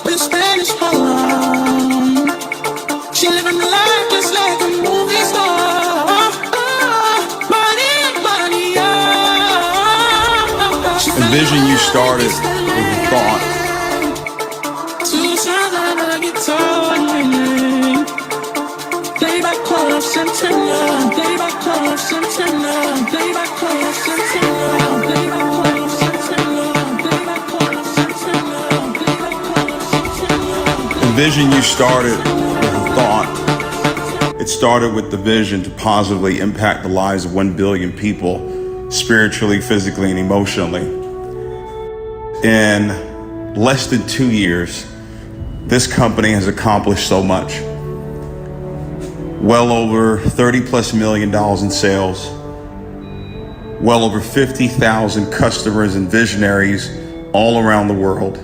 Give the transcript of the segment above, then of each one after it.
with a Spanish home. She living the life just like a movie star. Money, money, Envision You started with a thought. To the sound of the guitar. Day by call Santana. Day by call Santana. Day by call Santana. Day by call Santana. Day by call Santana. Day by call Santana. Envision You started with a thought. It started with the vision to positively impact the lives of 1 billion people, spiritually, physically, and emotionally. In less than 2 years, this company has accomplished so much. Well over $30+ million in sales, well over 50,000 customers and visionaries all around the world,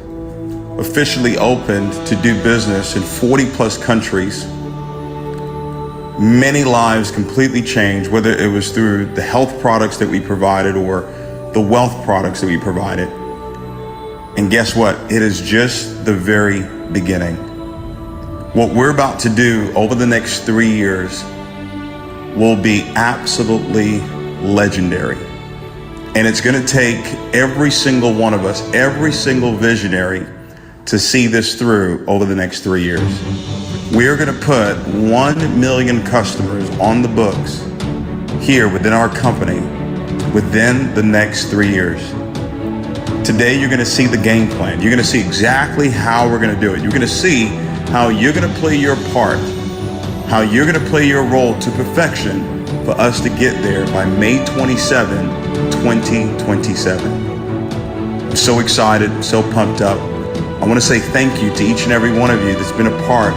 officially opened to do business in 40+ countries. Many lives completely changed, whether it was through the health products that we provided or the wealth products that we provided. And guess what? It is just the very beginning. What we're about to do over the next 3 years will be absolutely legendary. And it's going to take every single one of us, every single visionary, to see this through over the next 3 years. We are going to put 1 million customers on the books here within our company within the next 3 years. Today, you're going to see the game plan. You're going to see exactly how we're going to do it. You're going to see how you're going to play your part, how you're going to play your role to perfection for us to get there by May 27, 2027. I'm so excited, so pumped up. I want to say thank you to each and every one of you that's been a part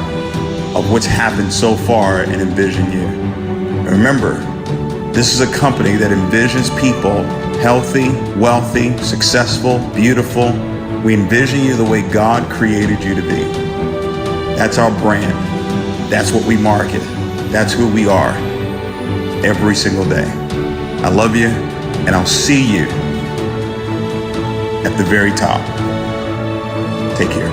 of what's happened so far in Envision You. And remember, this is a company that envisions people healthy, wealthy, successful, beautiful. We envision you the way God created you to be. That's our brand. That's what we market. That's who we are every single day. I love you, and I'll see you at the very top. Take care.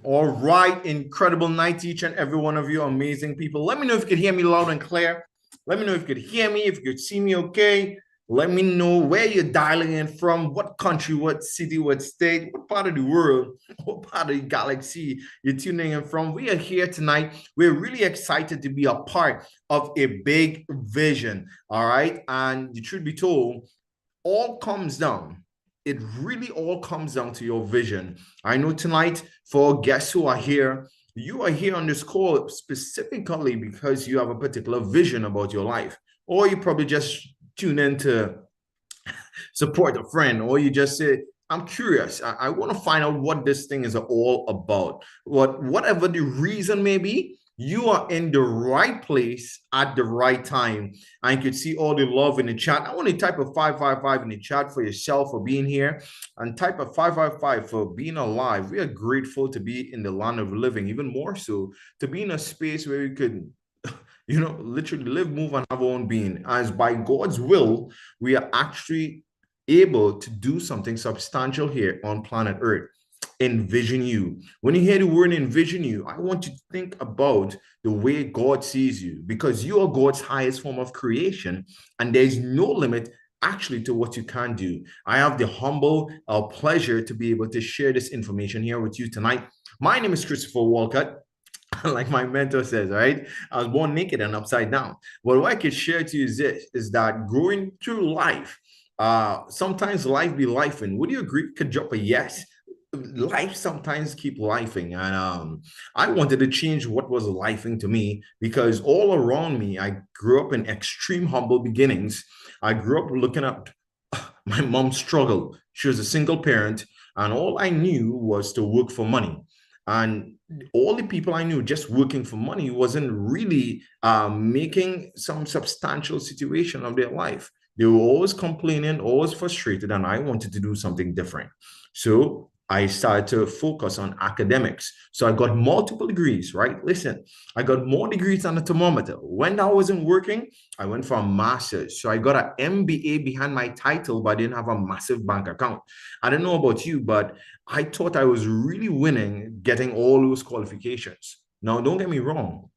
All right, incredible night to each and every one of you amazing people. Let me know if you could hear me loud and clear. Let me know if you could hear me, if you could see me okay. Let me know where you're dialing in from, what country, what city, what state, what part of the world, what part of the galaxy you're tuning in from. We are here tonight. We're really excited to be a part of a big vision, all right? And the truth be told, all comes down. It really all comes down to your vision. I know tonight, for guests who are here, you are here on this call specifically because you have a particular vision about your life, or you probably just tune in to support a friend, or you just say, I'm curious. I want to find out what this thing is all about. Whatever the reason may be, you are in the right place at the right time. I can see all the love in the chat. I want to type a 555 in the chat for yourself for being here, and type a 555 for being alive. We are grateful to be in the land of living, even more so to be in a space where we could literally live, move, and have our own being. As by God's will, we are actually able to do something substantial here on planet Earth. Envision you. When you hear the word envision you, I want you to think about the way God sees you, because you are God's highest form of creation, and there's no limit actually to what you can do. I have the humble pleasure to be able to share this information here with you tonight. My name is Christopher Walcott. Like my mentor says, right? I was born naked and upside down. But what I can share to you is that growing through life, sometimes life be lifing. Would you agree? Could drop a yes. Life sometimes keep lifing, and I wanted to change what was lifing to me, because all around me, I grew up in extreme humble beginnings. I grew up looking at my mom struggle. She was a single parent, and all I knew was to work for money. And all the people I knew just working for money wasn't really making some substantial situation of their life. They were always complaining, always frustrated, and I wanted to do something different. So I started to focus on academics. So I got multiple degrees, right? Listen, I got more degrees than a thermometer. When I wasn't working, I went for a master's. So I got an MBA behind my title, but I didn't have a massive bank account. I don't know about you, but I thought I was really winning getting all those qualifications. Now, don't get me wrong.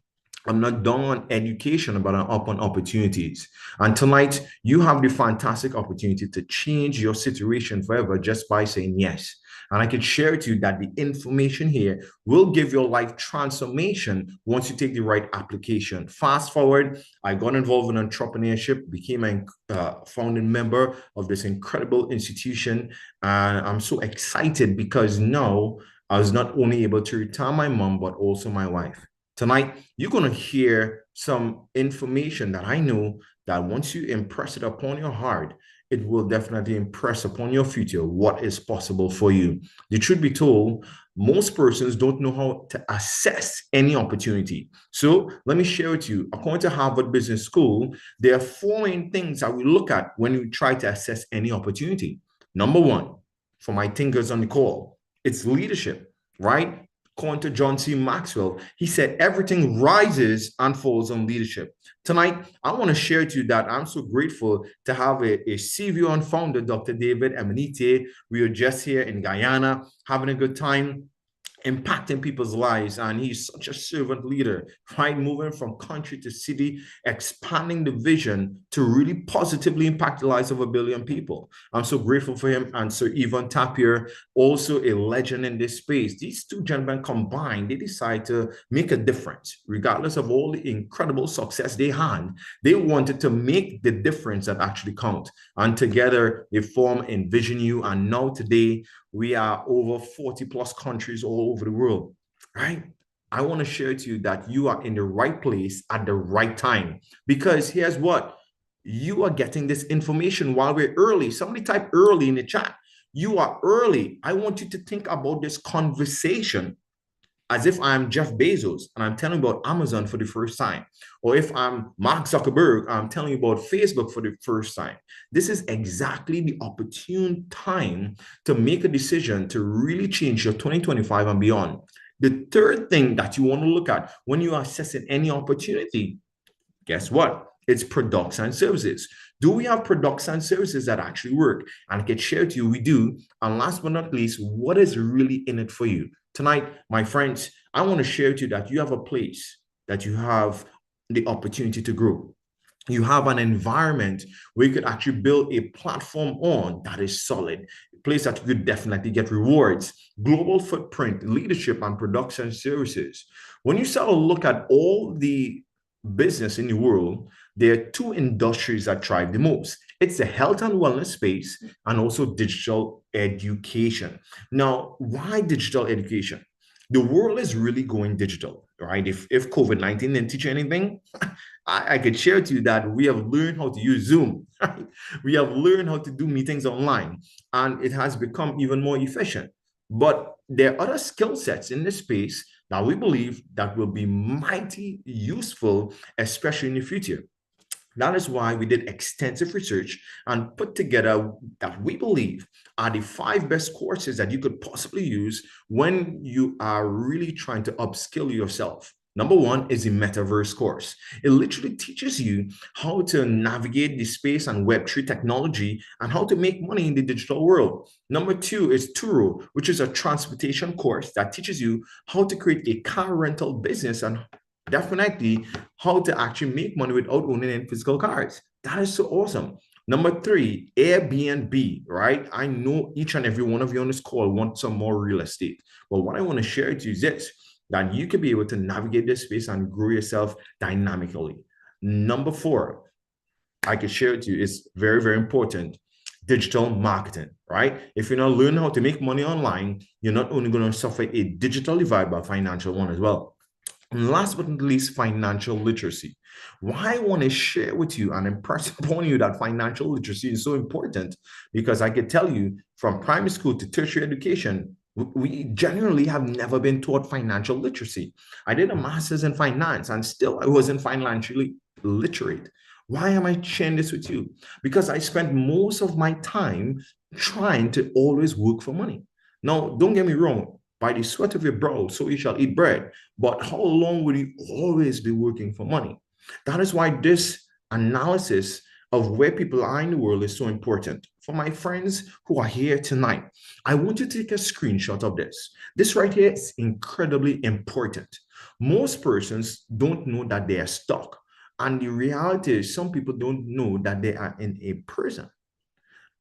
I'm not done on education, but I'm up on opportunities. And tonight, you have the fantastic opportunity to change your situation forever just by saying yes. And I can share with you that the information here will give your life transformation once you take the right application. Fast forward, I got involved in entrepreneurship, became a founding member of this incredible institution. And I'm so excited because now I was not only able to retire my mom, but also my wife. Tonight, you're going to hear some information that I know that once you impress it upon your heart, it will definitely impress upon your future what is possible for you. The truth be told, most persons don't know how to assess any opportunity. So let me share with you, according to Harvard Business School, there are four main things that we look at when we try to assess any opportunity. Number one, for my thinkers on the call, it's leadership, right? According to John C. Maxwell, he said everything rises and falls on leadership. Tonight, I want to share with you that I'm so grateful to have a CVO and founder, Dr. David Emenite. We are just here in Guyana having a good time, impacting people's lives, and he's such a servant leader, right? Moving from country to city, expanding the vision to really positively impact the lives of 1 billion people. I'm so grateful for him. And Sir Yvonne Tapir, also a legend in this space. These two gentlemen combined, they decide to make a difference. Regardless of all the incredible success they had, they wanted to make the difference that actually count. And together they form Envision You. And now today, we are over 40 plus countries all over the world, right? I want to share with you that you are in the right place at the right time, because here's what, you are getting this information while we're early. Somebody type early in the chat. You are early. I want you to think about this conversation as if I'm Jeff Bezos and I'm telling you about Amazon for the first time. Or if I'm Mark Zuckerberg, I'm telling you about Facebook for the first time. This is exactly the opportune time to make a decision to really change your 2025 and beyond. The third thing that you want to look at when you are assessing any opportunity, guess what? It's products and services. Do we have products and services that actually work? And I can share with you, we do. And last but not least, what is really in it for you? Tonight, my friends, I want to share with you that you have a place that you have the opportunity to grow. You have an environment where you could actually build a platform on that is solid, a place that you could definitely get rewards, global footprint, leadership, and production services. When you start to look at all the business in the world, there are two industries that thrive the most. It's the health and wellness space and also digital education. Now, why digital education? The world is really going digital, right? If COVID-19 didn't teach you anything, I could share with you that we have learned how to use Zoom. Right? We have learned how to do meetings online, and it has become even more efficient. But there are other skill sets in this space that we believe that will be mighty useful, especially in the future. That is why we did extensive research and put together that we believe are the 5 best courses that you could possibly use when you are really trying to upskill yourself. Number one is the Metaverse course. It literally teaches you how to navigate the space and Web3 technology and how to make money in the digital world. Number 2 is Turo, which is a transportation course that teaches you how to create a car rental business and definitely how to actually make money without owning any physical cars. That is so awesome. Number 3, Airbnb, right? I know each and every one of you on this call want some more real estate. But what I want to share with you is this, that you can be able to navigate this space and grow yourself dynamically. Number 4, I can share with you is very, very important. Digital marketing, right? If you're not learning how to make money online, you're not only going to suffer a digital divide, but a financial one as well. And last but not least, financial literacy. Why I want to share with you and impress upon you that financial literacy is so important, because I can tell you from primary school to tertiary education, we generally have never been taught financial literacy. I did a master's in finance and still I wasn't financially literate. Why am I sharing this with you? Because I spent most of my time trying to always work for money. Now, don't get me wrong. By the sweat of your brow, so you shall eat bread. But how long will you always be working for money? That is why this analysis of where people are in the world is so important. For my friends who are here tonight, I want you to take a screenshot of this. This right here is incredibly important. Most persons don't know that they are stuck. And the reality is some people don't know that they are in a prison.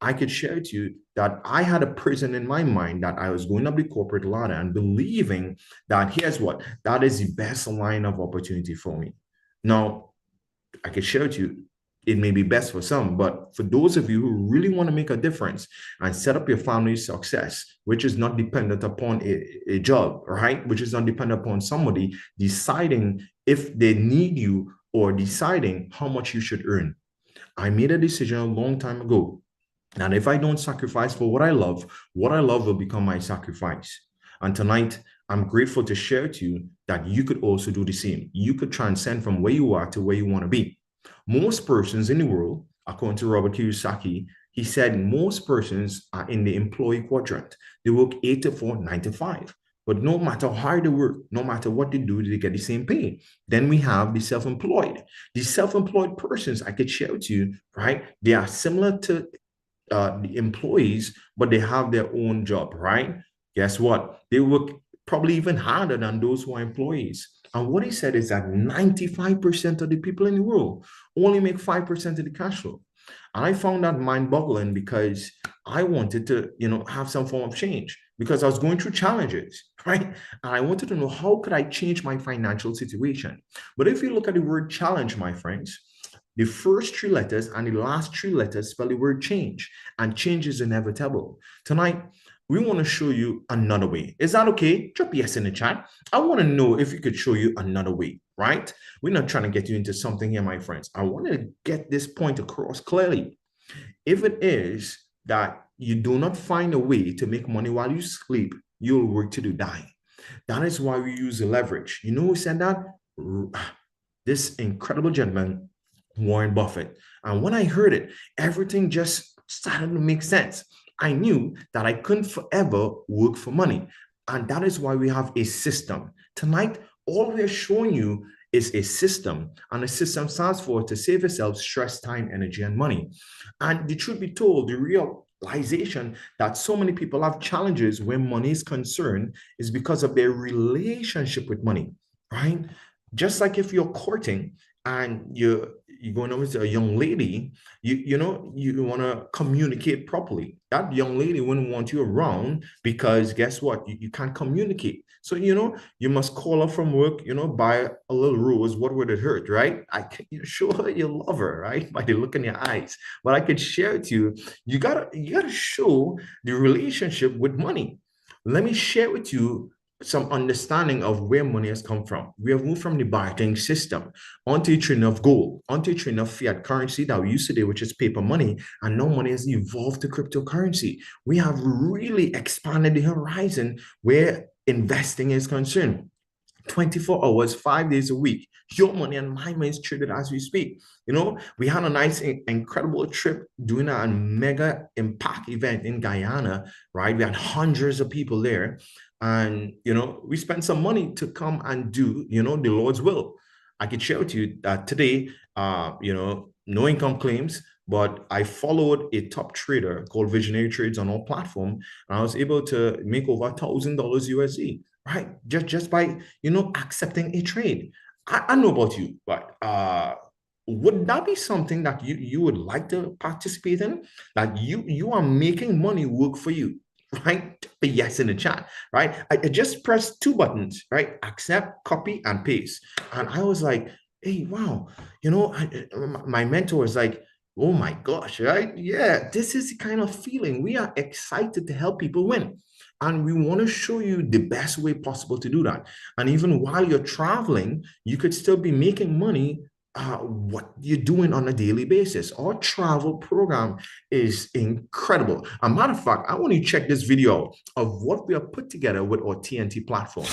I could share to you that I had a prison in my mind that I was going up the corporate ladder and believing that here's what, that is the best line of opportunity for me. Now, I could share with you, it may be best for some, but for those of you who really want to make a difference and set up your family's success, which is not dependent upon a job, right? Which is not dependent upon somebody deciding if they need you or deciding how much you should earn. I made a decision a long time ago. And if I don't sacrifice for what I love will become my sacrifice. And tonight, I'm grateful to share to you that you could also do the same. You could transcend from where you are to where you want to be. Most persons in the world, according to Robert Kiyosaki, he said most persons are in the employee quadrant. They work 8 to 4, 9 to 5. But no matter how hard they work, no matter what they do, they get the same pay. Then we have the self-employed. The self-employed persons, I could share with you, right? They are similar to the employees, but they have their own job, right? Guess what? They work probably even harder than those who are employees. And what he said is that 95% of the people in the world only make 5% of the cash flow. And I found that mind-boggling because I wanted to, have some form of change because I was going through challenges, right? And I wanted to know how could I change my financial situation. But if you look at the word challenge, my friends, the first 3 letters and the last 3 letters spell the word change, and change is inevitable. Tonight, we want to show you another way. Is that okay? Drop yes in the chat. I want to know if we could show you another way, right? We're not trying to get you into something here, my friends. I want to get this point across clearly. If it is that you do not find a way to make money while you sleep, you'll work till you die. That is why we use the leverage. You know who said that? This incredible gentleman, Warren Buffett. And when I heard it, everything just started to make sense. I knew that I couldn't forever work for money. And that is why we have a system. Tonight, all we're showing you is a system. And the system stands for to save yourself stress, time, energy, and money. And the truth be told, the realization that so many people have challenges when money is concerned is because of their relationship with money, right? Just like if you're courting and you're going over to a young lady, you want to communicate properly. That young lady wouldn't want you around because guess what? You can't communicate. So, you must call her from work, buy a little rose. What would it hurt, right? I can show her you love her, right? By the look in your eyes. But I could share it to you. You gotta show the relationship with money. Let me share with you some understanding of where money has come from. We have moved from the bartering system onto a train of gold, onto a train of fiat currency that we use today, which is paper money, and now money has evolved to cryptocurrency. We have really expanded the horizon where investing is concerned. 24 hours, 5 days a week. Your money and my money is traded as we speak. We had a nice, incredible trip doing a mega impact event in Guyana, right? We had hundreds of people there. And, we spent some money to come and do, the Lord's will. I could share with you that today, no income claims, but I followed a top trader called Visionary Trades on our platform. And I was able to make over $1,000 USD, right? Just by, accepting a trade. I know about you, but would that be something that you would like to participate in? That you are making money work for you? Right? A yes in the chat, right? I just pressed 2 buttons, right? Accept, copy, and paste. And I was like, hey, wow. My mentor was like, oh my gosh, right? Yeah, this is the kind of feeling. We are excited to help people win. And we want to show you the best way possible to do that. And even while you're traveling, you could still be making money what you're doing on a daily basis. Our travel program is incredible. As a matter of fact, I want you to check this video out of what we have put together with our TNT platform.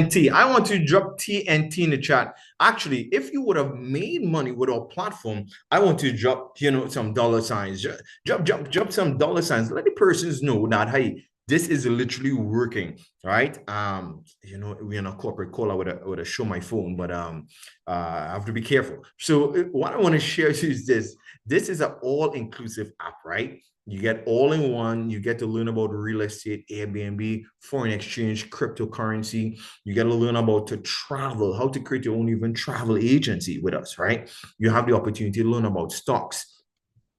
TNT. I want to drop TNT in the chat. Actually, if you would have made money with our platform, I want to drop, some dollar signs. Drop some dollar signs. Let the persons know that, hey, this is literally working, right? We're in a corporate call. I would have show my phone, but I have to be careful. So what I want to share with you is this. This is an all-inclusive app, right? You get all in one. You get to learn about real estate, Airbnb, foreign exchange, cryptocurrency. You get to learn about to travel, how to create your own even travel agency with us, right? You have the opportunity to learn about stocks.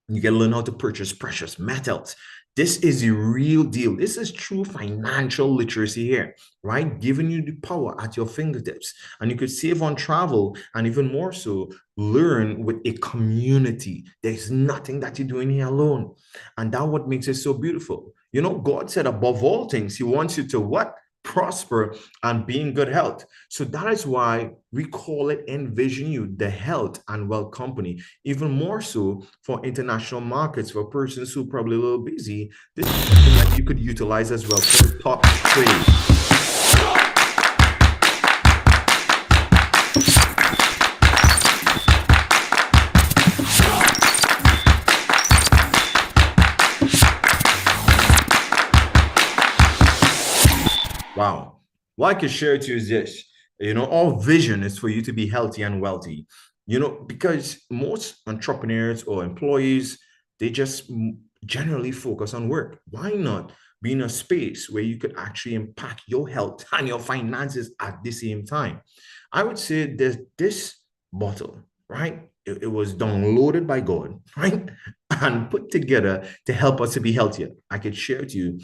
You get to learn how to purchase precious metals. This is the real deal. This is true financial literacy here, right? Giving you the power at your fingertips. And you could save on travel and even more so, learn with a community. There's nothing that you're doing here alone. And that's what makes it so beautiful. God said above all things, he wants you to what? Prosper and be in good health. So that is why we call it Envision You, the health and wealth company. Even more so for international markets, for persons who are probably a little busy. This is something that you could utilize as well for top trade. Wow. What I can share to you is this. Our vision is for you to be healthy and wealthy. Because most entrepreneurs or employees, they just generally focus on work. Why not be in a space where you could actually impact your health and your finances at the same time? I would say there's this bottle, right? It was downloaded by God, right? And put together to help us to be healthier. I could share to you,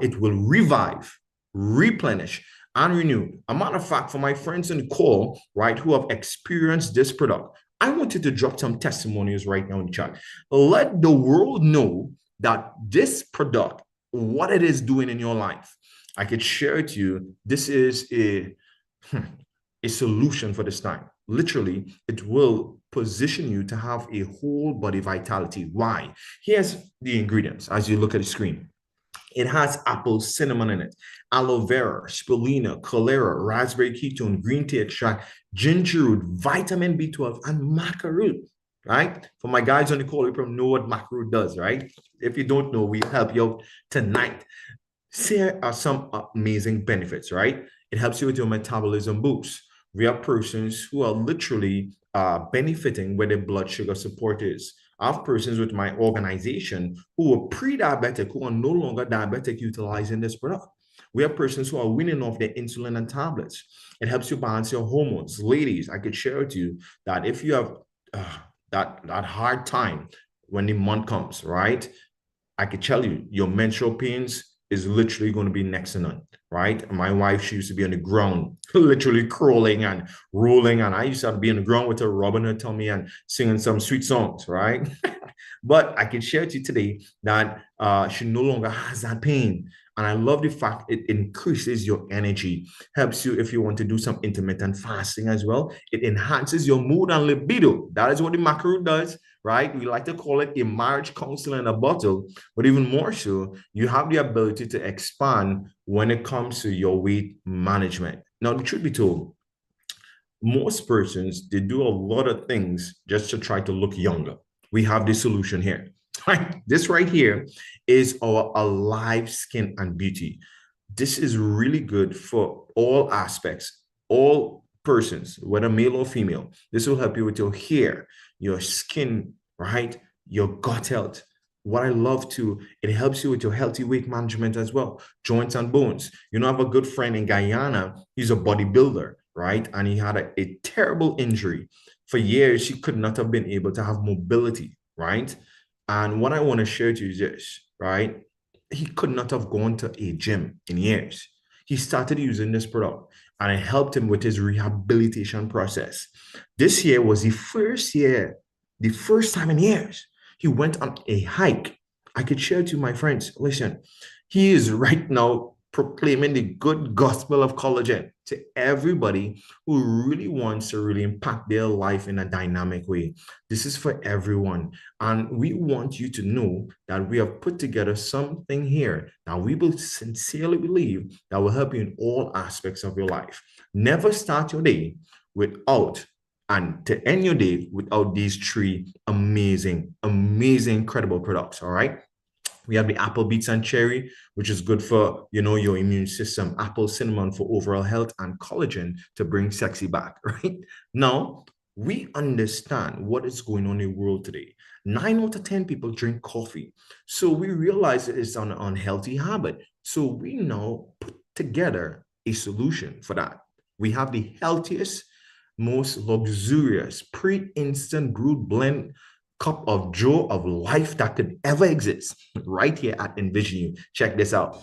it will revive, replenish, and renew. A matter of fact, for my friends in the call, right, who have experienced this product, I want you to drop some testimonials right now in the chat. Let the world know that this product, what it is doing in your life. I could share it to you. This is a solution for this time. Literally, it will position you to have a whole body vitality. Why? Here's the ingredients as you look at the screen. It has apple cinnamon in it, aloe vera, spirulina, cholera, raspberry ketone, green tea extract, ginger root, vitamin B12, and maca root, right? For my guys on the call, you probably know what maca root does, right? If you don't know, we help you out tonight. Here are some amazing benefits, right? It helps you with your metabolism boost. We have persons who are literally benefiting where their blood sugar support is. I have persons with my organization who are pre-diabetic, who are no longer diabetic, utilizing this product. We have persons who are weaning off their insulin and tablets. It helps you balance your hormones. Ladies, I could share with you that if you have that hard time when the month comes, right? I could tell you your menstrual pains is literally going to be next to none, right? My wife, she used to be on the ground, literally crawling and rolling. And I used to be on the ground with her, rubbing her tummy and singing some sweet songs, right? But I can share with you today that she no longer has that pain. And I love the fact it increases your energy, helps you if you want to do some intermittent fasting as well. It enhances your mood and libido. That is what the maca root does, right? We like to call it a marriage counselor in a bottle, but even more so, you have the ability to expand when it comes to your weight management. Now, the truth be told, most persons, they do a lot of things just to try to look younger. We have the solution here. Right? This right here is our Alive Skin and Beauty. This is really good for all aspects, all persons, whether male or female. This will help you with your hair, your skin, right? Your gut health. What I love too, it helps you with your healthy weight management as well, joints and bones. I have a good friend in Guyana. He's a bodybuilder, right? And he had a terrible injury. For years, he could not have been able to have mobility, right? And what I want to share to you is this, right? He could not have gone to a gym in years. He started using this product and it helped him with his rehabilitation process. This year was the first time in years, he went on a hike. I could share to my friends, listen, he is right now proclaiming the good gospel of collagen to everybody who really wants to really impact their life in a dynamic way. This is for everyone. And we want you to know that we have put together something here that we will sincerely believe that will help you in all aspects of your life. Never start your day without and to end your day without these three amazing, incredible products. All right. We have the apple, beets, and cherry, which is good for, your immune system. Apple, cinnamon for overall health, and collagen to bring sexy back, right? Now, we understand what is going on in the world today. 9 out of 10 people drink coffee. So we realize it's an unhealthy habit. So we now put together a solution for that. We have the healthiest, most luxurious pre-instant brewed blend cup of joy of life that could ever exist right here at Envision You. Check this out.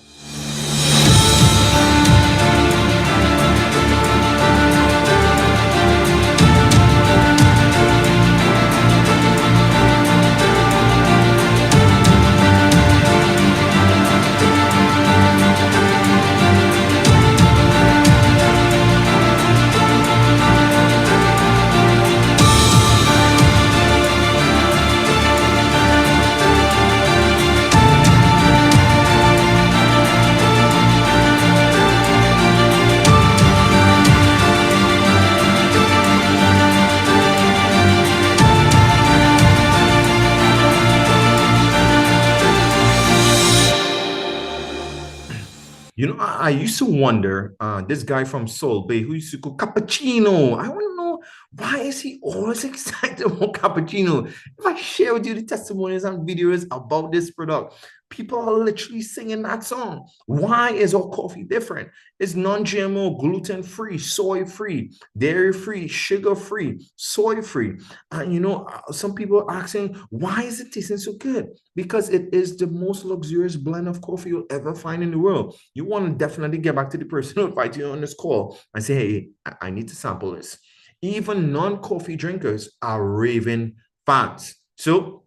I used to wonder, this guy from Soul Bay who used to go cappuccino. I want to know, why is he always excited about cappuccino? If I share with you the testimonies and videos about this product, people are literally singing that song. Why is our coffee different? It's non-GMO, gluten-free, soy-free, dairy-free, sugar-free, soy-free. And some people are asking, why is it tasting so good? Because it is the most luxurious blend of coffee you'll ever find in the world. You want to definitely get back to the person who invited you on this call and say, hey, I need to sample this. Even non-coffee drinkers are raving fans. So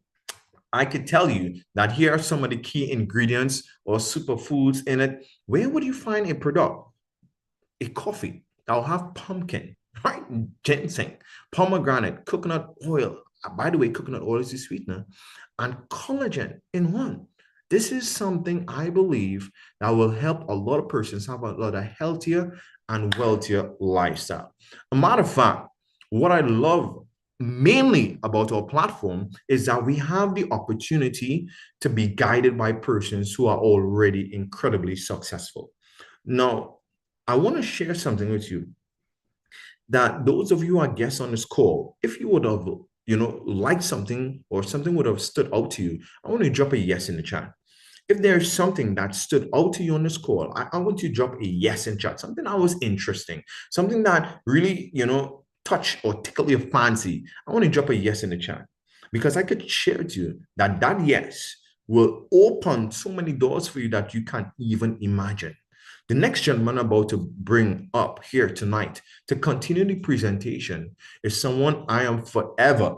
I could tell you that here are some of the key ingredients or superfoods in it. Where would you find a product, a coffee that will have pumpkin, right? Ginseng, pomegranate, coconut oil. By the way, coconut oil is the sweetener, and collagen in one. This is something I believe that will help a lot of persons have a lot of healthier and wealthier lifestyle. A matter of fact, what I love mainly about our platform is that we have the opportunity to be guided by persons who are already incredibly successful. Now, I want to share something with you that those of you who are guests on this call, if you would have, liked something or something would have stood out to you, I want to drop a yes in the chat. If there's something that stood out to you on this call, I want you to drop a yes in chat, something that was interesting, something that really, touch or tickle your fancy. I want to drop a yes in the chat because I could share with you that yes will open so many doors for you that you can't even imagine. The next gentleman I'm about to bring up here tonight to continue the presentation is someone I am forever,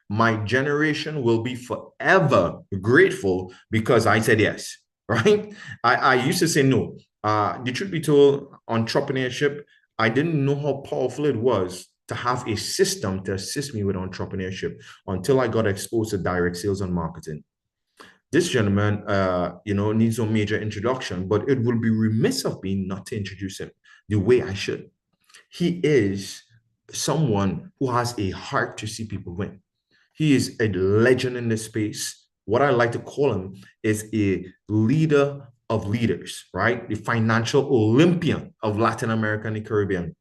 my generation will be forever grateful because I said yes, right? I used to say no. The truth be told, entrepreneurship, I didn't know how powerful it was to have a system to assist me with entrepreneurship until I got exposed to direct sales and marketing. This gentleman, needs no major introduction, but it will be remiss of me not to introduce him the way I should. He is someone who has a heart to see people win. He is a legend in this space. What I like to call him is a leader of leaders, right? The financial Olympian of Latin America and the Caribbean.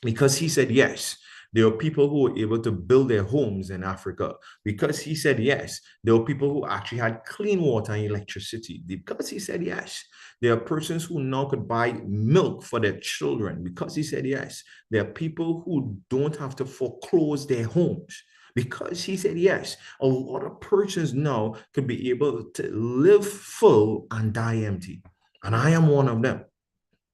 Because he said yes, there are people who were able to build their homes in Africa. Because he said yes, there are people who actually had clean water and electricity. Because he said yes, there are persons who now could buy milk for their children. Because he said yes, there are people who don't have to foreclose their homes. Because he said yes, a lot of persons now could be able to live full and die empty. And I am one of them.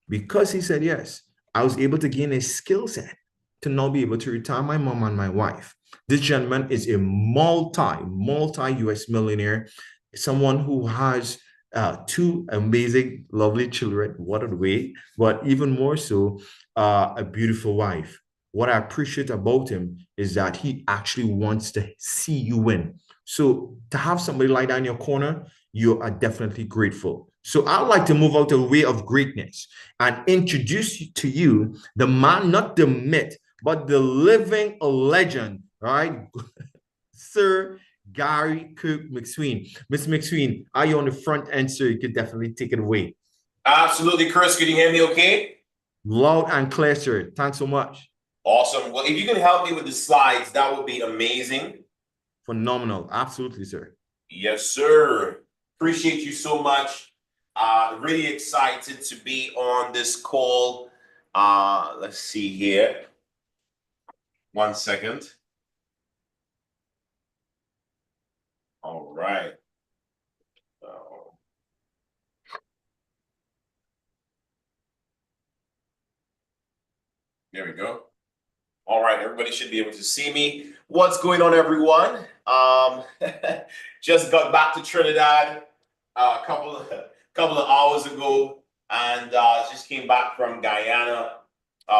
Because he said yes, I was able to gain a skill set to now be able to retire my mom and my wife. This gentleman is a multi US millionaire, someone who has two amazing, lovely children. What a way! But even more so, a beautiful wife. What I appreciate about him is that he actually wants to see you win. So to have somebody like that in your corner, you are definitely grateful. So I'd like to move out to a way of greatness and introduce to you the man, not the myth, but the living legend, right? Sir Gary Cook McSween. Mr. McSween, are you on the front end, sir? You could definitely take it away. Absolutely, Chris. Can you hear me okay? Loud and clear, sir. Thanks so much. Awesome. Well, if you can help me with the slides, that would be amazing. Phenomenal. Absolutely, sir. Yes, sir. Appreciate you so much. Really excited to be on this call. Let's see here. 1 second. All right. There we go. All right, everybody should be able to see me. What's going on, everyone? Just got back to Trinidad a couple of hours ago, and just came back from Guyana.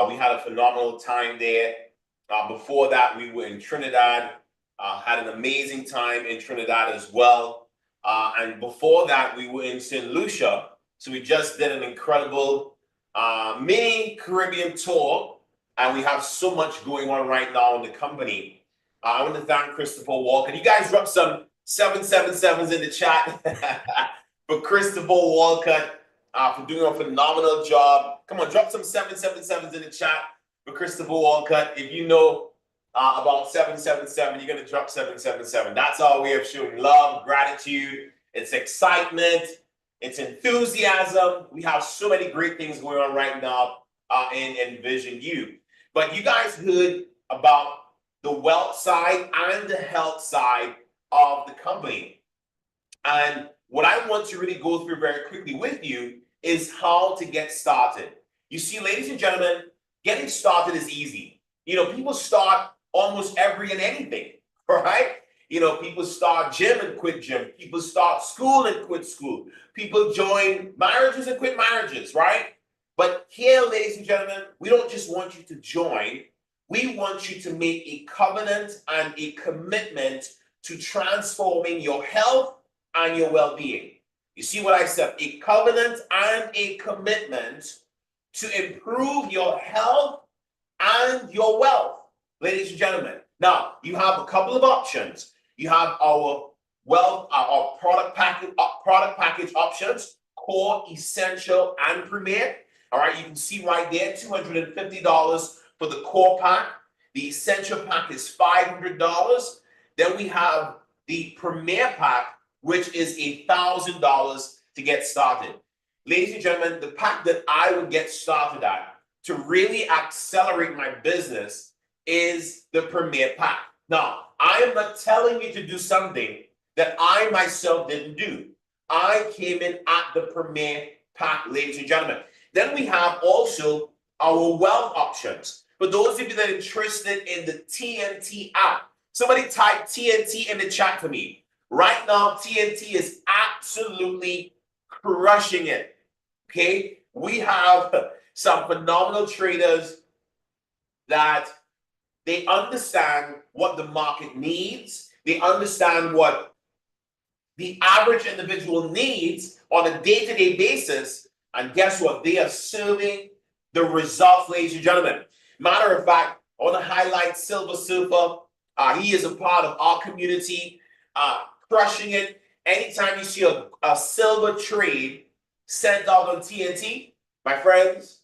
We had a phenomenal time there. Before that, we were in Trinidad. Had an amazing time in Trinidad as well. And before that, we were in St. Lucia. So we just did an incredible mini Caribbean tour. And we have so much going on right now in the company. I want to thank Christopher Walker. You guys drop some 777s in the chat for Christopher Walker for doing a phenomenal job. Come on, drop some 777s in the chat for Christopher Walker. If you know about 777, you're going to drop 777. That's our way of showing love, gratitude. It's excitement. It's enthusiasm. We have so many great things going on right now in Envision You. But you guys heard about the wealth side and the health side of the company. And what I want to really go through very quickly with you is how to get started. You see, ladies and gentlemen, getting started is easy. You know, people start almost every and anything, right? You know, people start gym and quit gym. People start school and quit school. People join marriages and quit marriages, right? But here, ladies and gentlemen, we don't just want you to join. We want you to make a covenant and a commitment to transforming your health and your well-being. You see what I said? A covenant and a commitment to improve your health and your wealth, ladies and gentlemen. Now, you have a couple of options. You have our wealth, our product package options, core, essential, and premier. All right, you can see right there, $250 for the core pack. The essential pack is $500. Then we have the premier pack, which is $1,000 to get started. Ladies and gentlemen, the pack that I would get started at to really accelerate my business is the premier pack. Now, I am not telling you to do something that I myself didn't do. I came in at the premier pack, ladies and gentlemen. Then we have also our wealth options. For those of you that are interested in the TNT app, somebody type TNT in the chat for me. Right now, TNT is absolutely crushing it. Okay? We have some phenomenal traders that they understand what the market needs. They understand what the average individual needs on a day-to-day basis. And guess what? They are serving the results, ladies and gentlemen. Matter of fact, I want to highlight Silver Surfer. He is a part of our community, crushing it. Anytime you see a silver trade sent out on TNT, my friends,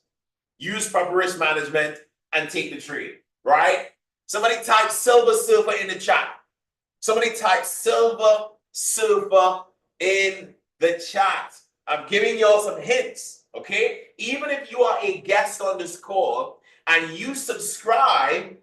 use proper risk management and take the trade, right? Somebody type Silver Surfer in the chat. Somebody type Silver Surfer in the chat. I'm giving y'all some hints, okay? Even if you are a guest on this call and you subscribe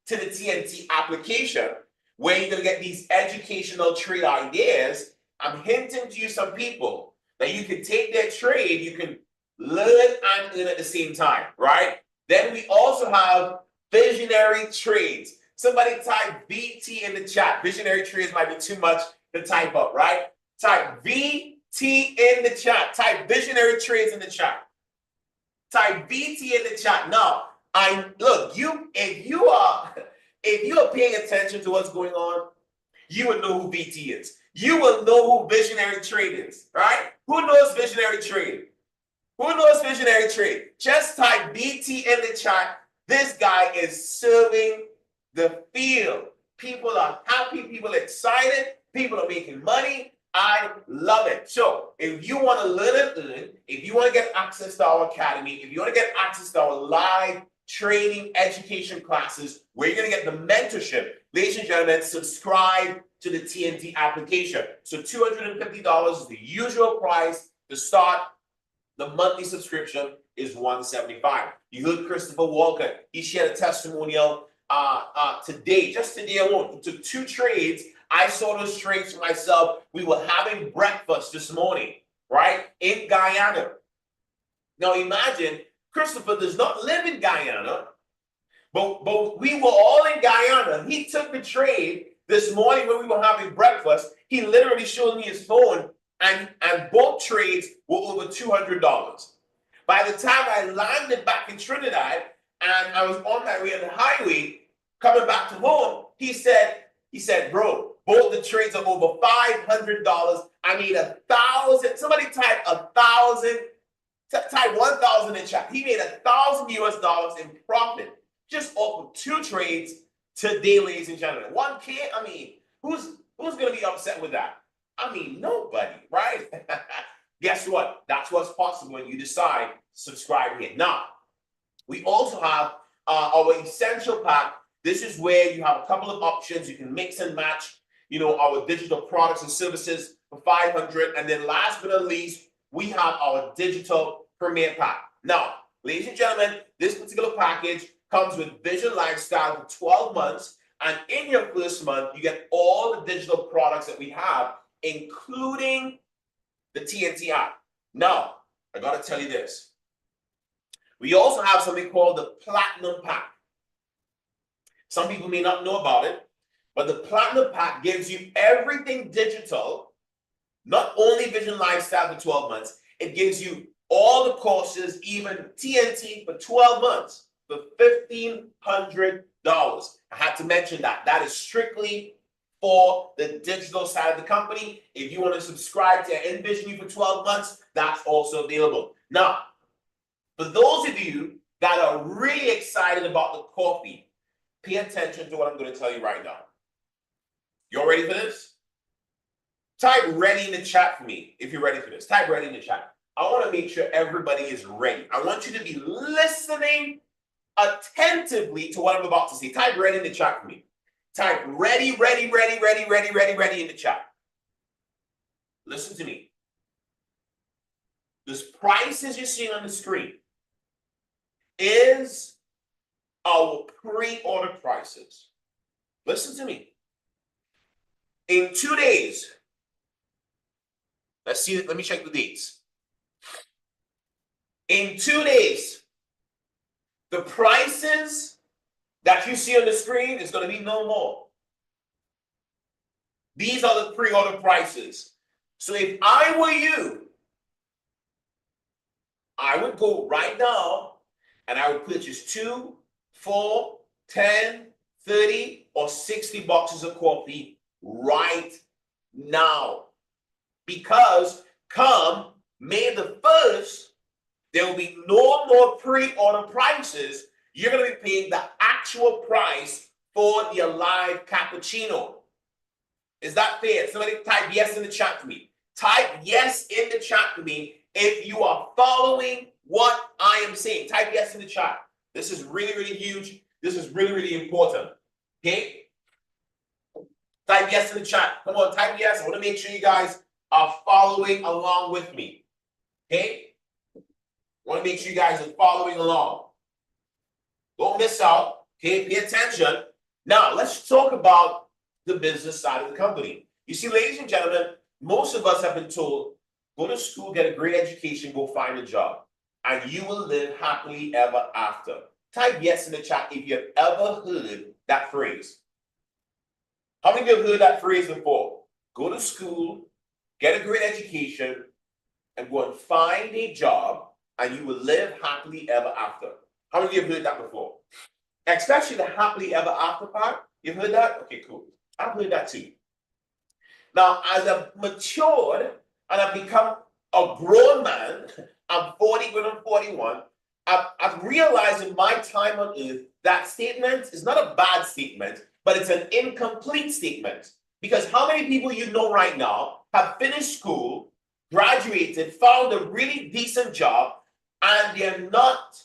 to the TNT application where you're going to get these educational trade ideas, I'm hinting to you some people that you can take their trade, you can learn and earn at the same time, right? Then we also have visionary trades. Somebody type VT in the chat. Visionary trades might be too much to type up, right? Type VT in the chat. Type visionary trades in the chat. Type VT in the chat. Now, look, if you are paying attention to what's going on, you will know who VT is. You will know who visionary trade is, right? Who knows visionary trade? Who knows visionary trade? Just type VT in the chat. This guy is serving the field. People are happy, people are excited, people are making money. I love it. So if you want to learn and earn, if you want to get access to our academy, if you want to get access to our live training education classes, where you're going to get the mentorship, ladies and gentlemen, subscribe to the TNT application. So $250 is the usual price to start. The monthly subscription is $175. You heard Christopher Walker. He shared a testimonial today, just today alone. It took 2 trades. I saw those trades for myself. We were having breakfast this morning, right, in Guyana. Now imagine, Christopher does not live in Guyana, but we were all in Guyana. He took the trade this morning when we were having breakfast. He literally showed me his phone, and both trades were over $200. By the time I landed back in Trinidad and I was on my way on the highway coming back to home, he said, bro, both the trades are over $500. I made 1,000. Somebody type 1,000. Type 1,000 in chat. He made $1,000 US in profit just off of 2 trades today, ladies and gentlemen. 1K. I mean, who's going to be upset with that? I mean, nobody, right? Guess what? That's what's possible when you decide to subscribe here. Now, we also have our essential pack. This is where you have a couple of options. You can mix and match, our digital products and services for $500. And then last but not least, we have our digital premier pack. Now, ladies and gentlemen, this particular package comes with Vision Lifestyle for 12 months. And in your first month, you get all the digital products that we have, including the TNT app. Now, I got to tell you this. We also have something called the Platinum Pack. Some people may not know about it, but the Platinum Pack gives you everything digital, not only Vision Lifestyle for 12 months, it gives you all the courses, even TNT for 12 months for $1,500. I had to mention that. That is strictly for the digital side of the company. If you want to subscribe to Envision You for 12 months, that's also available. Now, for those of you that are really excited about the coffee, pay attention to what I'm going to tell you right now. You're ready for this? Type ready in the chat for me if you're ready for this. Type ready in the chat. I want to make sure everybody is ready. I want you to be listening attentively to what I'm about to say. Type ready in the chat for me. Type ready, ready, ready, ready, ready, ready, ready in the chat. Listen to me. This prices you're seeing on the screen is our pre-order prices. Listen to me. In 2 days, let me check the dates. In 2 days, the prices that you see on the screen is going to be no more. These are the pre-order prices. So if I were you, I would go right now and I would purchase 2, 4, 10, 30, or 60 boxes of coffee right now. Because come May the 1st, there will be no more pre-order prices. You're going to be paying the actual price for the Alive Cappuccino. Is that fair? Somebody type yes in the chat for me. Type yes in the chat for me if you are following what I am saying. Type yes in the chat. This is really, really huge. This is really, really important. Okay? Type yes in the chat. Come on, type yes. I want to make sure you guys are following along with me. Okay? I want to make sure you guys are following along. Don't miss out. Okay? Pay attention. Now, let's talk about the business side of the company. You see, ladies and gentlemen, most of us have been told, go to school, get a great education, go find a job, and you will live happily ever after. Type yes in the chat if you have ever heard that phrase. How many of you have heard that phrase before? Go to school, get a great education, and go and find a job, and you will live happily ever after. How many of you have heard that before? Especially the happily ever after part. You've heard that? Okay, cool. I've heard that too. Now, as I've matured and I've become a grown man, I'm 40 going on 41, I've realized in my time on earth that statement is not a bad statement, but it's an incomplete statement. Because how many people you know right now have finished school, graduated, found a really decent job, and they're not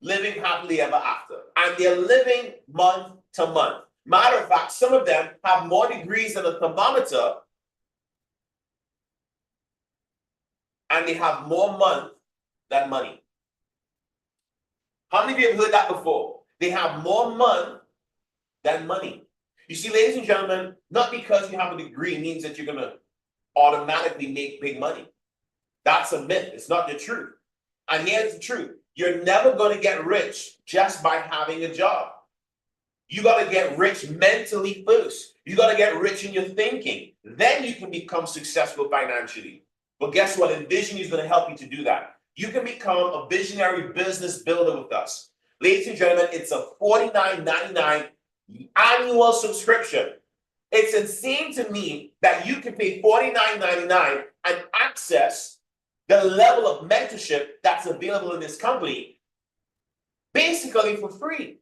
living happily ever after, and they're living month to month. Matter of fact, some of them have more degrees than a thermometer, and they have more month than money. How many of you have heard that before? They have more month than money. You see, ladies and gentlemen, not because you have a degree means that you're going to automatically make big money. That's a myth. It's not the truth. And here's the truth. You're never going to get rich just by having a job. You got to get rich mentally first. You got to get rich in your thinking. Then you can become successful financially. But guess what? Envision is going to help you to do that. You can become a visionary business builder with us. Ladies and gentlemen, it's a $49.99 annual subscription. It's insane to me that you can pay $49.99 and access the level of mentorship that's available in this company basically for free.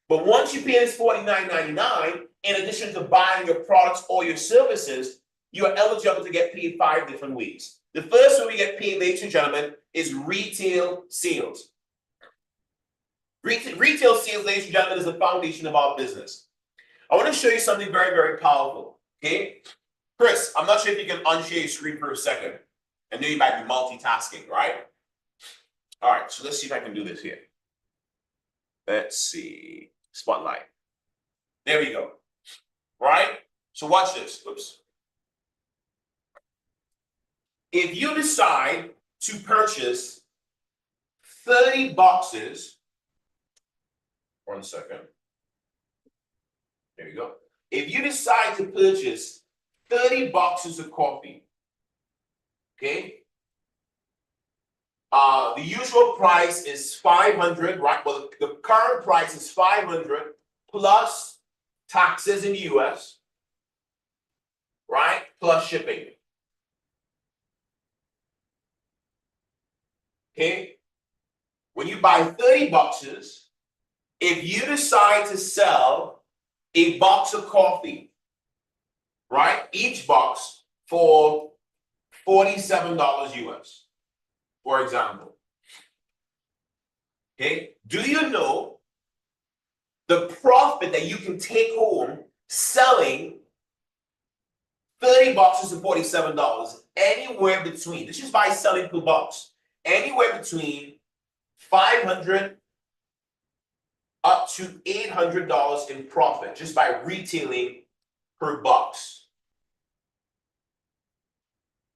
But once you pay this $49.99, in addition to buying your products or your services, you are eligible to get paid 5 different ways. The first way we get paid, ladies and gentlemen, is retail sales. Retail sales, ladies and gentlemen, is the foundation of our business. I want to show you something very, very powerful. Okay? Chris, I'm not sure if you can unshare your screen for a second. I know you might be multitasking, right? All right, so let's see if I can do this here. Let's see. Spotlight. There we go. Right? So watch this. Oops. If you decide to purchase 30 boxes, 1 second. There you go. If you decide to purchase 30 boxes of coffee, okay? The usual price is $500, right? Well, the current price is $500 plus taxes in the US, right? Plus shipping. Okay? When you buy 30 boxes, if you decide to sell a box of coffee, right? Each box for $47 US, for example. Okay? Do you know the profit that you can take home selling 30 boxes for $47? Anywhere between, this is by selling per box, anywhere between $500 up to $800 in profit just by retailing per box.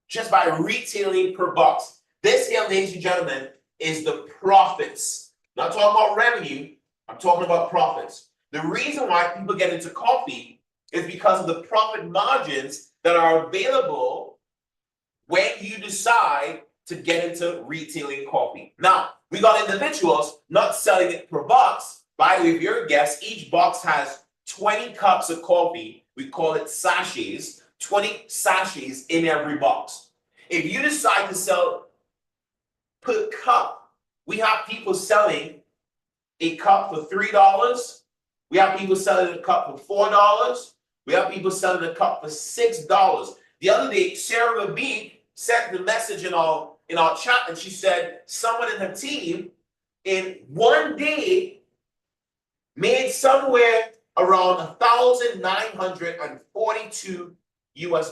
Just by retailing per box. This here, ladies and gentlemen, is the profits. Not talking about revenue, I'm talking about profits. The reason why people get into coffee is because of the profit margins that are available when you decide to get into retailing coffee. Now, we got individuals not selling it per box. By the way, if you're a guest, each box has 20 cups of coffee. We call it sachets, 20 sachets in every box. If you decide to sell per cup, we have people selling a cup for $3. We have people selling a cup for $4. We have people selling a cup for $6. The other day, Sarah Rabin sent the message in our chat, and she said someone in her team in one day made somewhere around $1,942 US.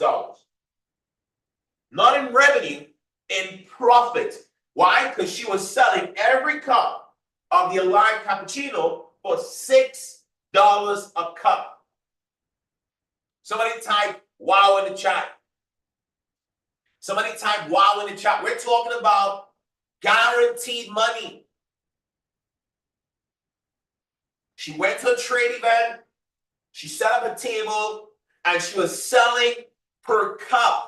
Not in revenue, in profit. Why? Because she was selling every cup of the Alive Cappuccino for $6 a cup. Somebody type wow in the chat. Somebody type wow in the chat. We're talking about guaranteed money. She went to a trade event. She set up a table. and she was selling per cup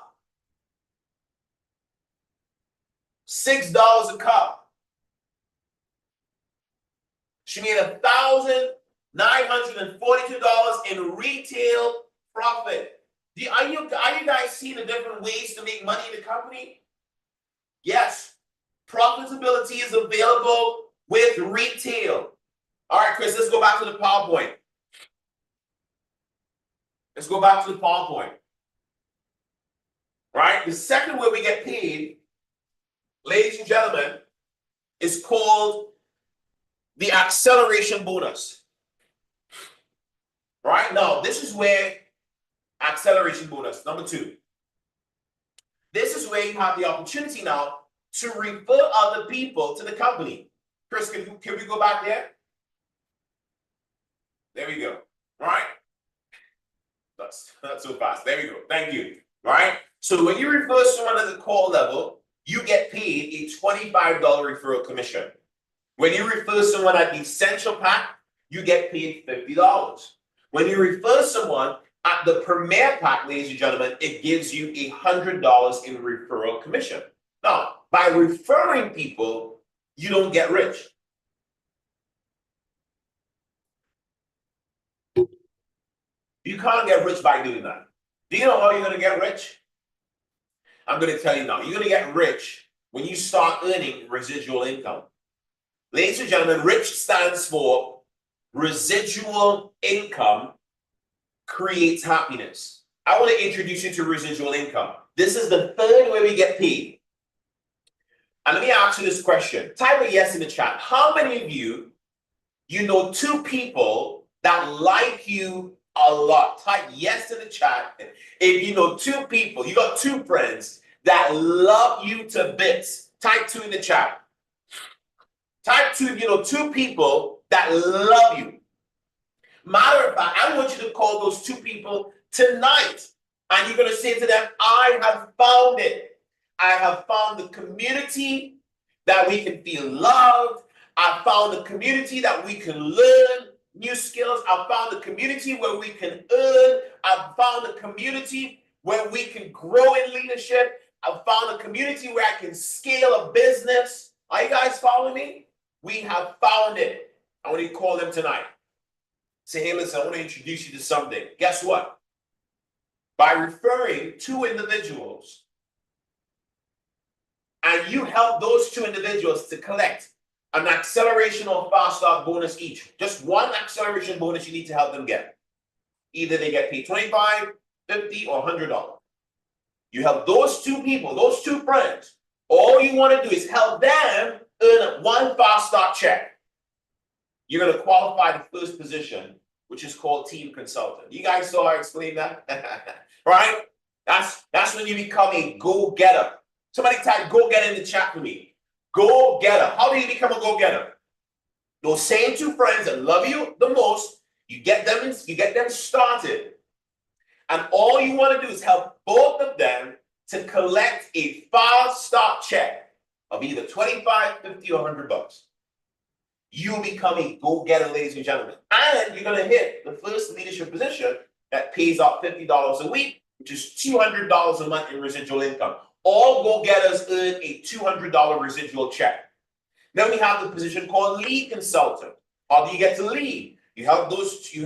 $6 a cup. She made $1,942 in retail profit. Are you guys seeing the different ways to make money in the company? Yes, profitability is available with retail. All right, Chris, let's go back to the PowerPoint. Let's go back to the PowerPoint. Right? The second way we get paid, ladies and gentlemen, is called the acceleration bonus. Right? Now, this is where acceleration bonus, number 2. This is where you have the opportunity now to refer other people to the company. Chris, can we go back there? There we go. Right? That's not so fast. There we go. Thank you. Right? So when you refer someone at the call level, you get paid a $25 referral commission. When you refer someone at the Essential Pack, you get paid $50. When you refer someone at the Premier Pack, ladies and gentlemen, it gives you $100 in referral commission. Now, by referring people, you don't get rich. You can't get rich by doing that. Do you know how you're going to get rich? I'm going to tell you now. You're going to get rich when you start earning residual income. Ladies and gentlemen, RICH stands for residual income creates happiness. I want to introduce you to residual income. This is the third way we get paid. And let me ask you this question. Type a yes in the chat. How many of you know 2 people that like you a lot? Type yes in the chat. If you know 2 people, you got 2 friends that love you to bits. Type 2 in the chat. Type 2 if you know 2 people that love you. Matter of fact, I want you to call those 2 people tonight. And you're going to say to them, I have found it. I have found the community that we can feel loved. I found the community that we can learn new skills. I found the community where we can earn. I found the community where we can grow in leadership. I found a community where I can scale a business. Are you guys following me? We have found it. I want you to call them tonight. Say, hey, listen, I want to introduce you to something. Guess what? By referring 2 individuals, and you help those 2 individuals to collect an acceleration or fast start bonus each. Just one acceleration bonus you need to help them get. Either they get paid $25, $50, or $100. You help those 2 people, those 2 friends. All you want to do is help them earn one fast start check. You're going to qualify the first position, which is called team consultant. You guys saw I explained that? Right? That's when you become a go-getter. Somebody type go-getter in the chat for me. Go-getter. How do you become a go-getter? Those same 2 friends that love you the most, you get them started. And all you want to do is help both of them to collect a fast start check of either $25, $50, or $100. You become a go-getter, ladies and gentlemen. And you're going to hit the first leadership position that pays out $50 a week, which is $200 a month in residual income. All go-getters earn a $200 residual check. Then we have the position called lead consultant. How do you get to lead? You help those, you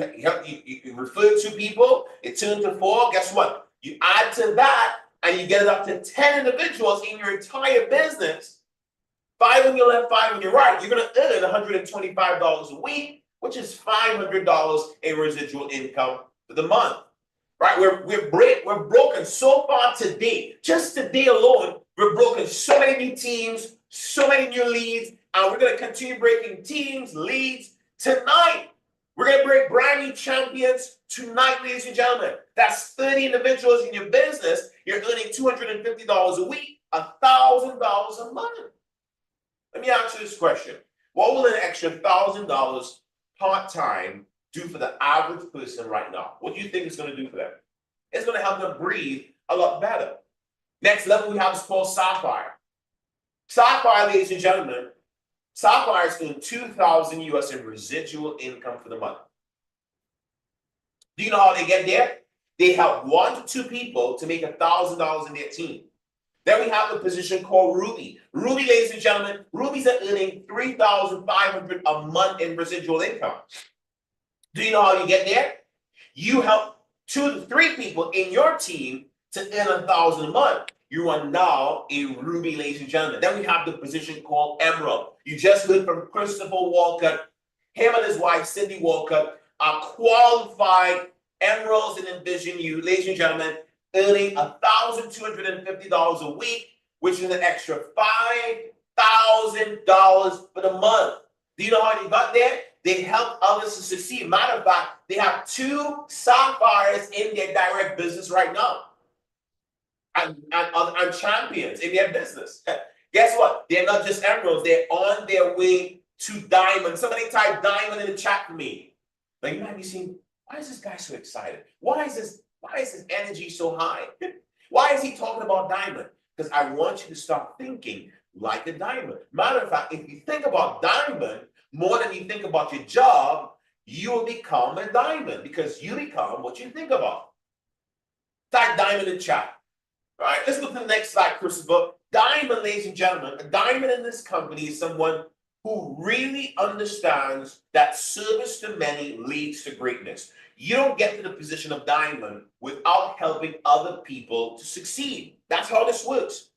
refer 2 people, it turns to 4. Guess what? You add to that, and you get it up to 10 individuals in your entire business. 5 on your left, 5 on your right. You're going to earn $125 a week, which is $500 in residual income for the month. Right? We're broken so far today. Just today alone, we're broken so many new teams, so many new leads, and we're going to continue breaking teams, leads tonight. We're going to break brand new champions tonight, ladies and gentlemen. That's 30 individuals in your business. You're earning $250 a week, $1,000 a month. Let me ask you this question. What will an extra $1,000 part-time do for the average person right now? What do you think it's going to do for them? It's going to help them breathe a lot better. Next level we have is called Sapphire. Sapphire, ladies and gentlemen, Sapphire is doing $2,000 US in residual income for the month. Do you know how they get there? They help 1 to 2 people to make $1,000 in their team. Then we have the position called Ruby. Ruby, ladies and gentlemen, Rubies are earning $3,500 a month in residual income. Do you know how you get there? You help 2 to 3 people in your team to earn $1,000 a month. You are now a Ruby, ladies and gentlemen. Then we have the position called Emerald. You just heard from Christopher Walcott. Him and his wife, Cindy Walcott, are qualified Emeralds in Envision U, ladies and gentlemen, earning $1,250 a week, which is an extra $5,000 for the month. Do you know how they got there? They help others to succeed. Matter of fact, they have 2 sapphires in their direct business right now. And champions in their business. Guess what? They're not just emeralds, they're on their way to diamond. Somebody type diamond in the chat for me. Like, you might be seeing, why is this guy so excited? Why is his energy so high? Why is he talking about diamond? Because I want you to start thinking like a diamond. Matter of fact, if you think about diamond more than you think about your job, you will become a diamond because you become what you think about. Type diamond in chat. All right, let's look at the next slide, Christopher. Diamond, ladies and gentlemen, a diamond in this company is someone who really understands that service to many leads to greatness. You don't get to the position of diamond without helping other people to succeed. That's how this works.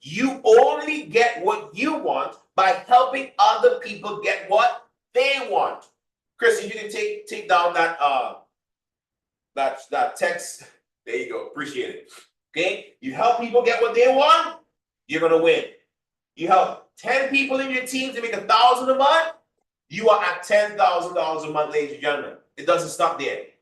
You only get what you want by helping other people get what they want. Chris, if you can take down that text, there you go. Appreciate it. Okay, you help people get what they want, you're gonna win. You help 10 people in your team to make $1,000 a month, you are at $10,000 a month, ladies and gentlemen. It doesn't stop there.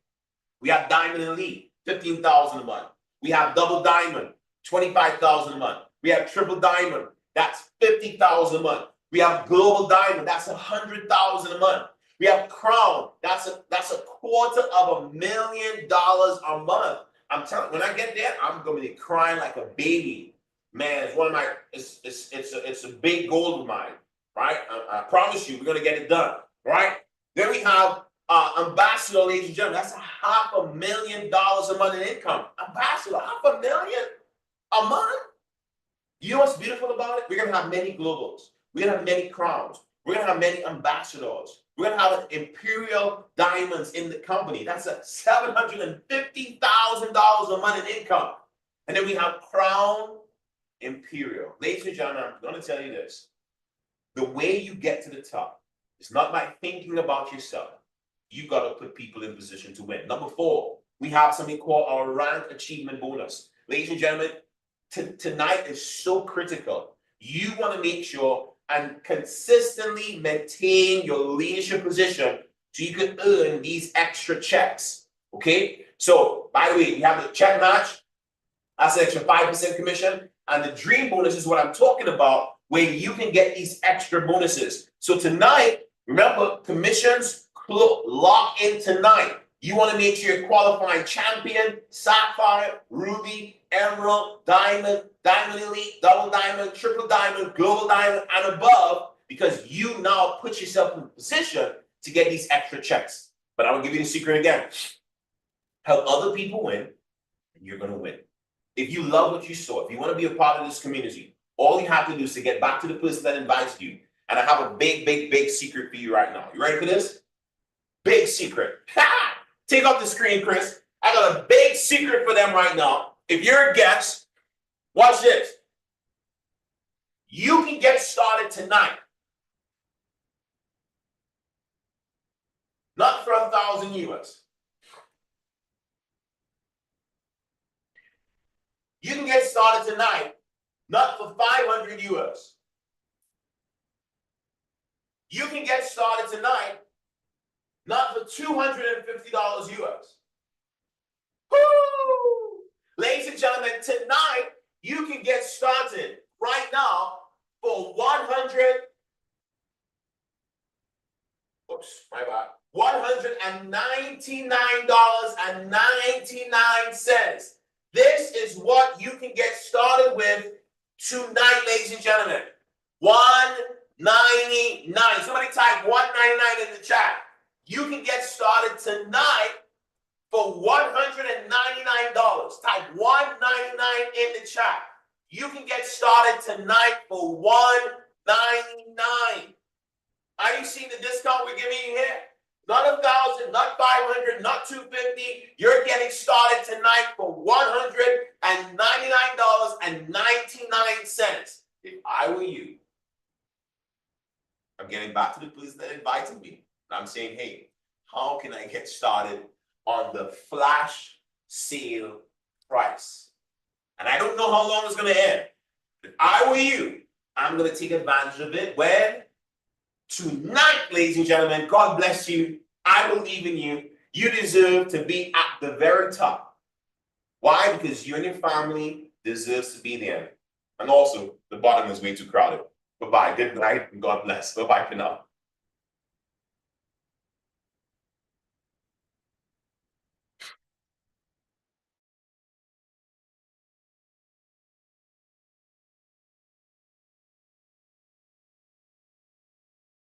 We have Diamond Elite, $15,000 a month. We have Double Diamond, $25,000 a month. We have Triple Diamond, that's $50,000 a month. We have Global Diamond, that's $100,000 a month. We have Crown, that's a $250,000 a month. I'm telling you, when I get there, I'm gonna be crying like a baby. Man, it's one of my, it's a big goal of mine, right? I promise you, we're gonna get it done, right? Then we have Ambassador, ladies and gentlemen. That's $500,000 a month in income. Ambassador, $500,000 a month. You know what's beautiful about it? We're gonna have many globals. We're gonna have many crowns. We're gonna have many ambassadors. We're gonna have imperial diamonds in the company. That's a $750,000 a month in income. And then we have crown imperial. Ladies and gentlemen, I'm gonna tell you this. The way you get to the top is not by thinking about yourself. You gotta put people in position to win. Number 4, we have something called our rank achievement bonus. Ladies and gentlemen, tonight is so critical. You wanna make sure and consistently maintain your leadership position so you can earn these extra checks, okay? So, by the way, we have the check match, that's an extra 5% commission, and the dream bonus is what I'm talking about, where you can get these extra bonuses. So tonight, remember, commissions lock in tonight. You want to make sure you're qualifying champion, sapphire, ruby, emerald, diamond, diamond elite, double diamond, triple diamond, global diamond, and above, because you now put yourself in a position to get these extra checks. But I will give you the secret again. Help other people win, and you're going to win. If you love what you saw, if you want to be a part of this community, all you have to do is to get back to the person that invited you. And I have a big, big, big secret for you right now. You ready for this? Big secret. Take off the screen, Chris. I got a big secret for them right now. If you're a guest, watch this. You can get started tonight. Not for $1,000 US. You can get started tonight, not for $500 US. You can get started tonight, not for $250 US. Woo! Ladies and gentlemen, tonight you can get started right now for $199.99. This is what you can get started with tonight, ladies and gentlemen. $199. Somebody type $199 in the chat. You can get started tonight for $199. Type 199 in the chat. You can get started tonight for $199. Are you seeing the discount we're giving you here? Not 1,000, not 500, not 250. You're getting started tonight for $199.99. If I were you, I'm getting back to the place that invited me. I'm saying, hey, how can I get started on the flash sale price? And I don't know how long it's going to end. If I were you, I'm going to take advantage of it. When? Tonight, ladies and gentlemen, God bless you. I believe in you. You deserve to be at the very top. Why? Because you and your family deserves to be there. And also, the bottom is way too crowded. Bye-bye. Good night and God bless. Bye-bye for now.